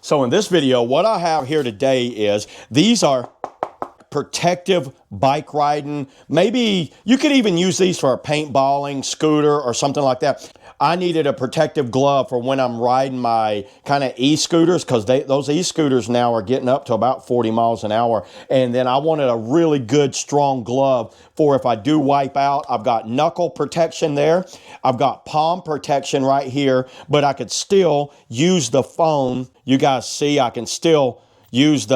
So in this video, what I have here today is these are protective bike riding. Maybe you could even use these for a paintballing, scooter, or something like that. I needed a protective glove for when I'm riding my kind of e-scooters, because those e-scooters now are getting up to about 40 miles an hour. And then I wanted a really good, strong glove for if I do wipe out. I've got knuckle protection there. I've got palm protection right here, but I could still use the phone. You guys see, I can still use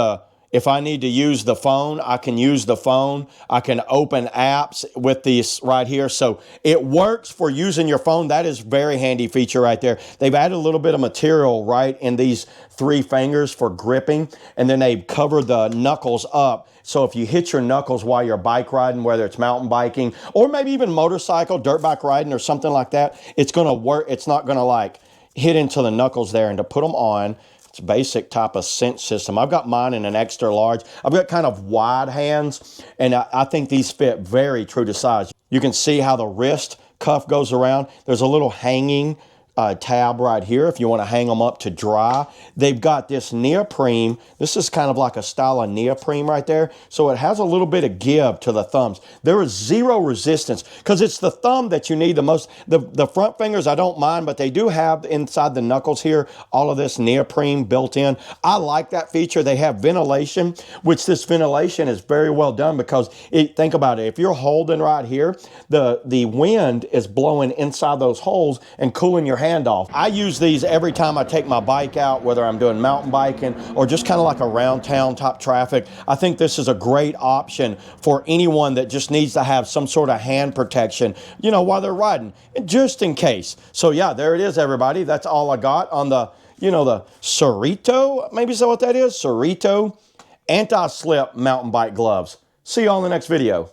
if I need to use the phone, I can use the phone. I can open apps with these right here. So it works for using your phone. That is a very handy feature right there. They've added a little bit of material right in these 3 fingers for gripping, and then they've covered the knuckles up. So if you hit your knuckles while you're bike riding, whether it's mountain biking or maybe even motorcycle, dirt bike riding or something like that, it's going to work. It's not going to like hit into the knuckles there. And to put them on, it's a basic type of cinch system. I've got mine in an extra large. I've got kind of wide hands, and I think these fit very true to size. You can see how the wrist cuff goes around. There's a little hanging tab right here if you want to hang them up to dry. They've got this neoprene. This is kind of like a style of neoprene right there. So it has a little bit of give to the thumbs. There is zero resistance because it's the thumb that you need the most. The front fingers I don't mind, but they do have inside the knuckles here all of this neoprene built in. I like that feature. They have ventilation, which this ventilation is very well done because think about it. If you're holding right here, the wind is blowing inside those holes and cooling your hand off. I use these every time I take my bike out, whether I'm doing mountain biking or just kind of like around town top traffic. I think this is a great option for anyone that just needs to have some sort of hand protection, you know, while they're riding, just in case. So yeah, there it is, everybody. That's all I got on the, you know, the Cierto, maybe is that what that is? Cierto anti-slip mountain bike gloves. See you on the next video.